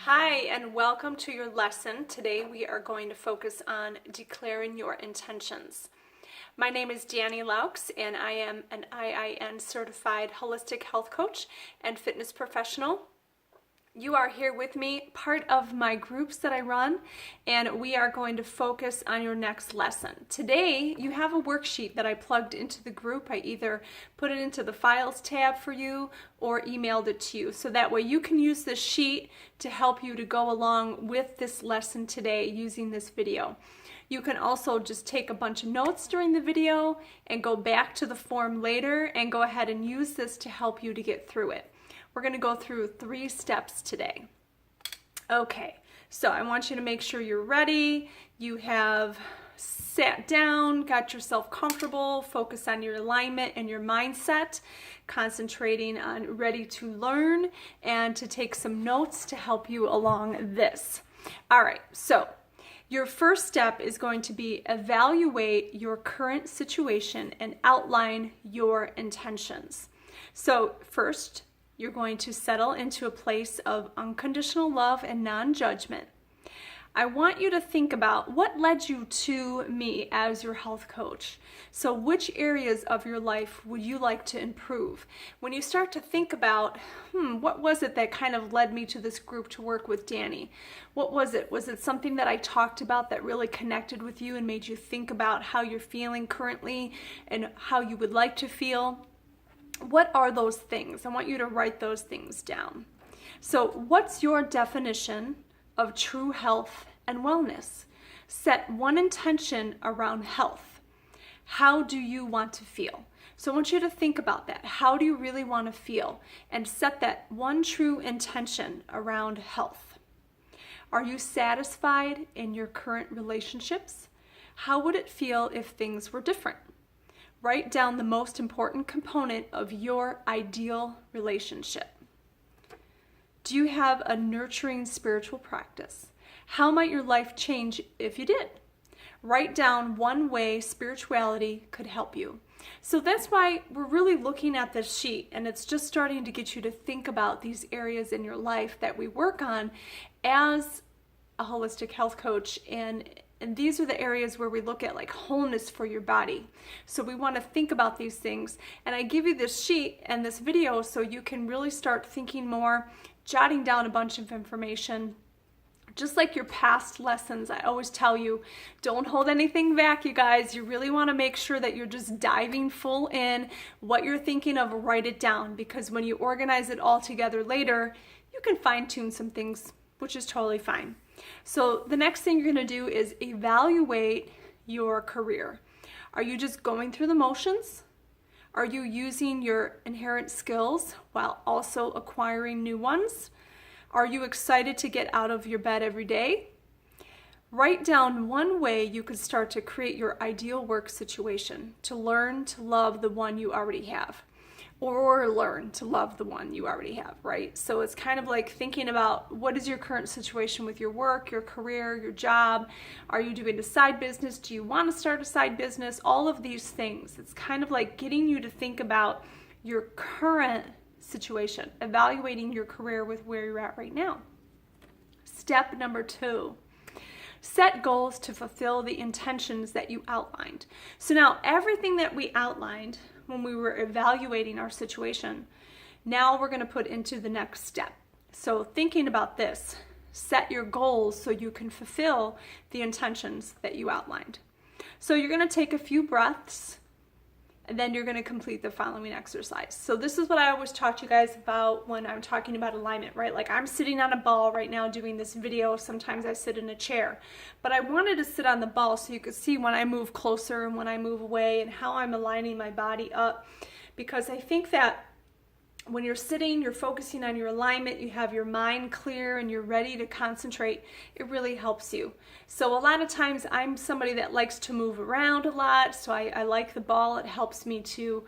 Hi, and welcome to your lesson. Today we are going to focus on declaring your intentions. My name is Dani Laux, and I am an IIN certified holistic health coach and fitness professional. You are here with me, part of my groups that I run, and we are going to focus on your next lesson. Today, you have a worksheet that I plugged into the group. I either put it into the files tab for you or emailed it to you. So that way you can use this sheet to help you to go along with this lesson today using this video. You can also just take a bunch of notes during the video and go back to the form later and go ahead and use this to help you to get through it. We're going to go through 3 steps today. Okay, so I want you to make sure you're ready. You have sat down, got yourself comfortable, focus on your alignment and your mindset, concentrating on ready to learn and to take some notes to help you along this. All right, so your first step is going to be evaluate your current situation and outline your intentions. So first, you're going to settle into a place of unconditional love and non-judgment. I want you to think about what led you to me as your health coach. So which areas of your life would you like to improve? When you start to think about, what was it that kind of led me to this group to work with Dani? What was it? Was it something that I talked about that really connected with you and made you think about how you're feeling currently and how you would like to feel? What are those things? I want you to write those things down. So what's your definition of true health and wellness? Set one intention around health. How do you want to feel? So I want you to think about that. How do you really want to feel? And set that one true intention around health. Are you satisfied in your current relationships? How would it feel if things were different? Write down the most important component of your ideal relationship. Do you have a nurturing spiritual practice? How might your life change if you did? Write down one way spirituality could help you. So that's why we're really looking at this sheet, and it's just starting to get you to think about these areas in your life that we work on as a holistic health coach, and these are the areas where we look at like wholeness for your body. So we want to think about these things, and I give you this sheet and this video so you can really start thinking more, jotting down a bunch of information. Just like your past lessons, I always tell you, don't hold anything back, you guys. You really want to make sure that you're just diving full in. What you're thinking of, write it down, because when you organize it all together later, you can fine-tune some things, which is totally fine. So the next thing you're going to do is evaluate your career. Are you just going through the motions? Are you using your inherent skills while also acquiring new ones? Are you excited to get out of your bed every day? Write down one way you could start to create your ideal work situation to learn to love the one you already have. Or learn to love the one you already have, right? So it's kind of like thinking about what is your current situation with your work, your career, your job. Are you doing a side business? Do you want to start a side business? All of these things. It's kind of like getting you to think about your current situation, evaluating your career with where you're at right now. Step number 2. Set goals to fulfill the intentions that you outlined. So now everything that we outlined when we were evaluating our situation, now we're going to put into the next step. So thinking about this, set your goals so you can fulfill the intentions that you outlined. So you're going to take a few breaths, and then you're going to complete the following exercise. So this is what I always talk to you guys about when I'm talking about alignment, right? Like I'm sitting on a ball right now doing this video. Sometimes I sit in a chair, but I wanted to sit on the ball so you could see when I move closer and when I move away and how I'm aligning my body up. Because I think that when you're sitting, you're focusing on your alignment, you have your mind clear and you're ready to concentrate, it really helps you. So a lot of times I'm somebody that likes to move around a lot, so I like the ball. It helps me to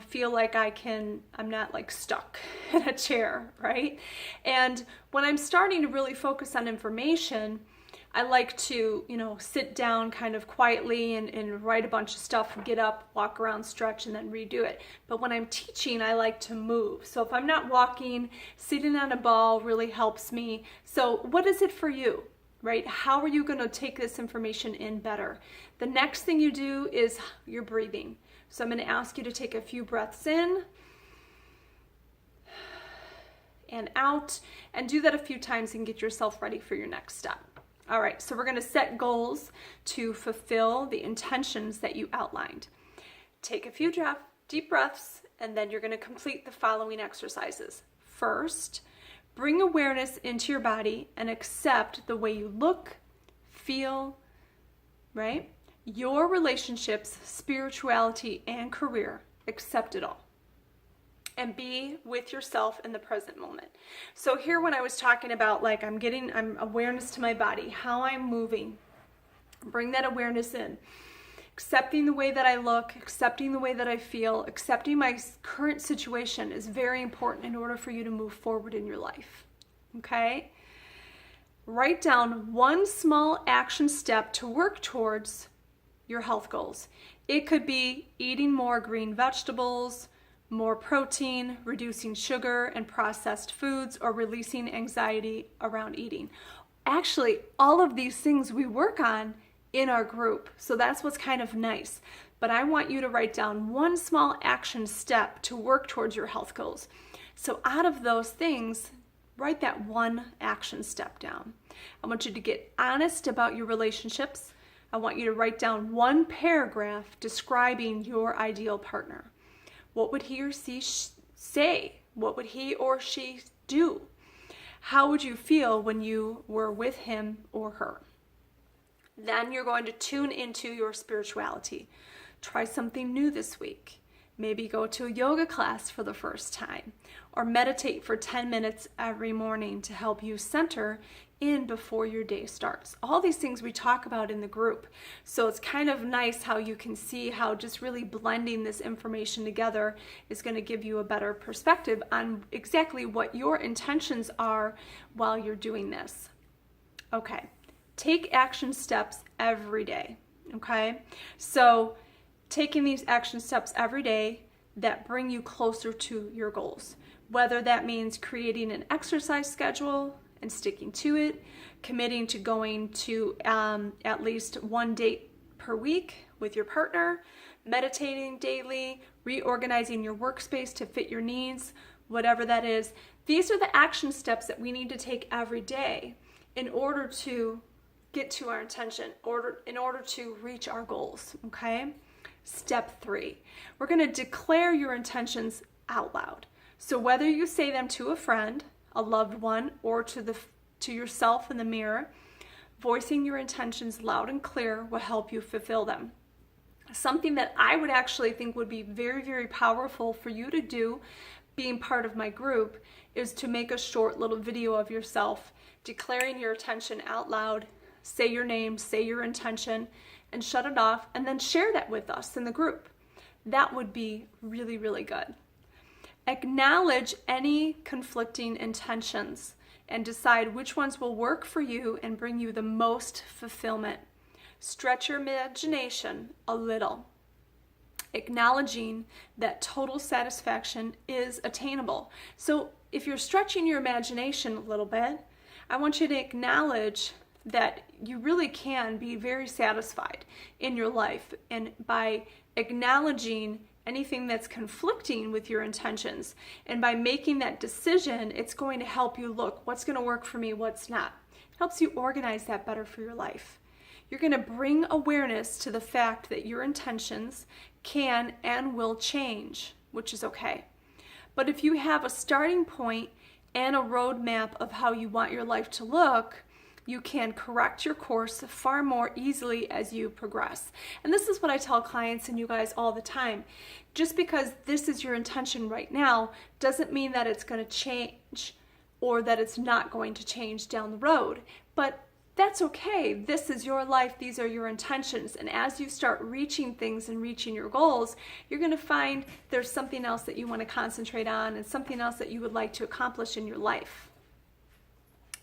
feel like I'm not like stuck in a chair, right? And when I'm starting to really focus on information, I like to, sit down kind of quietly and write a bunch of stuff, get up, walk around, stretch, and then redo it. But when I'm teaching, I like to move. So if I'm not walking, sitting on a ball really helps me. So what is it for you, right? How are you going to take this information in better? The next thing you do is your breathing. So I'm going to ask you to take a few breaths in and out, and do that a few times and get yourself ready for your next step. All right, so we're going to set goals to fulfill the intentions that you outlined. Take a few deep breaths, and then you're going to complete the following exercises. First, bring awareness into your body and accept the way you look, feel, right? Your relationships, spirituality, and career. Accept it all. And be with yourself in the present moment. So here when I was talking about I'm awareness to my body, how I'm moving, bring that awareness in. Accepting the way that I look, accepting the way that I feel, accepting my current situation is very important in order for you to move forward in your life. Okay? Write down one small action step to work towards your health goals. It could be eating more green vegetables, more protein, reducing sugar and processed foods, or releasing anxiety around eating. Actually, all of these things we work on in our group, so that's what's kind of nice. But I want you to write down one small action step to work towards your health goals. So out of those things, write that one action step down. I want you to get honest about your relationships. I want you to write down one paragraph describing your ideal partner. What would he or she say? What would he or she do? How would you feel when you were with him or her? Then you're going to tune into your spirituality. Try something new this week. Maybe go to a yoga class for the first time, or meditate for 10 minutes every morning to help you center in before your day starts. All these things we talk about in the group. So it's kind of nice how you can see how just really blending this information together is going to give you a better perspective on exactly what your intentions are while you're doing this. Okay, take action steps every day. Okay, so taking these action steps every day that bring you closer to your goals, whether that means creating an exercise schedule and sticking to it, committing to going to at least one date per week with your partner, meditating daily, reorganizing your workspace to fit your needs, whatever that is. These are the action steps that we need to take every day in order to get to our intention, in order to reach our goals, okay? Step 3, we're going to declare your intentions out loud. So whether you say them to a friend, a loved one, or to yourself in the mirror, voicing your intentions loud and clear will help you fulfill them. Something that I would actually think would be very, very powerful for you to do being part of my group is to make a short little video of yourself declaring your intention out loud. Say your name, say your intention, and shut it off, and then share that with us in the group. That would be really, really good. Acknowledge any conflicting intentions and decide which ones will work for you and bring you the most fulfillment. Stretch your imagination a little, acknowledging that total satisfaction is attainable. So if you're stretching your imagination a little bit, I want you to acknowledge that you really can be very satisfied in your life. And by acknowledging anything that's conflicting with your intentions, and by making that decision, it's going to help you look what's going to work for me, what's not. It helps you organize that better for your life. You're going to bring awareness to the fact that your intentions can and will change, which is okay. But if you have a starting point and a roadmap of how you want your life to look, you can correct your course far more easily as you progress. And this is what I tell clients and you guys all the time. Just because this is your intention right now doesn't mean that it's going to change or that it's not going to change down the road. But that's okay. This is your life. These are your intentions. And as you start reaching things and reaching your goals, you're going to find there's something else that you want to concentrate on and something else that you would like to accomplish in your life.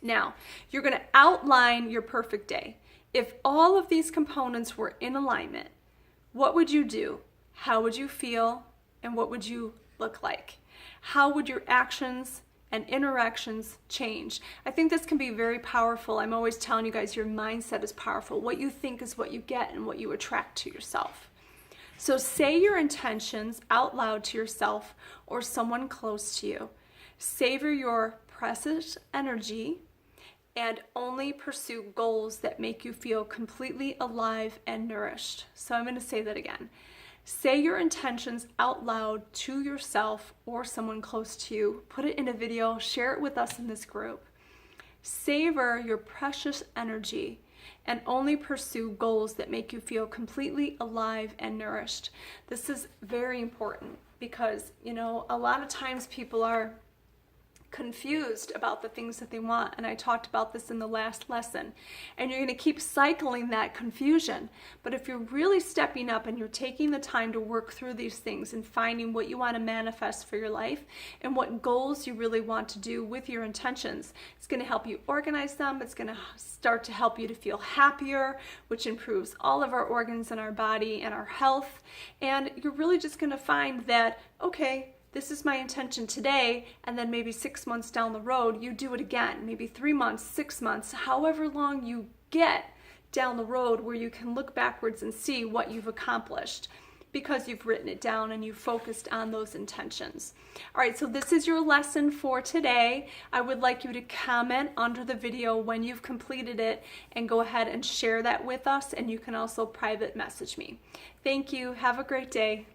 Now, you're going to outline your perfect day. If all of these components were in alignment, what would you do? How would you feel? And what would you look like? How would your actions and interactions change? I think this can be very powerful. I'm always telling you guys, your mindset is powerful. What you think is what you get and what you attract to yourself. So say your intentions out loud to yourself or someone close to you. Savor your precious energy and only pursue goals that make you feel completely alive and nourished. So I'm going to say that again. Say your intentions out loud to yourself or someone close to you. Put it in a video, share it with us in this group. Savor your precious energy and only pursue goals that make you feel completely alive and nourished. This is very important because, a lot of times people are confused about the things that they want, and I talked about this in the last lesson, and you're going to keep cycling that confusion. But if you're really stepping up and you're taking the time to work through these things and finding what you want to manifest for your life and what goals you really want to do with your intentions, it's going to help you organize them. It's going to start to help you to feel happier, which improves all of our organs in our body and our health. And you're really just going to find that, okay, this is my intention today, and then maybe 6 months down the road, you do it again, maybe 3 months, 6 months, however long you get down the road where you can look backwards and see what you've accomplished because you've written it down and you've focused on those intentions. All right, so this is your lesson for today. I would like you to comment under the video when you've completed it and go ahead and share that with us, and you can also private message me. Thank you. Have a great day.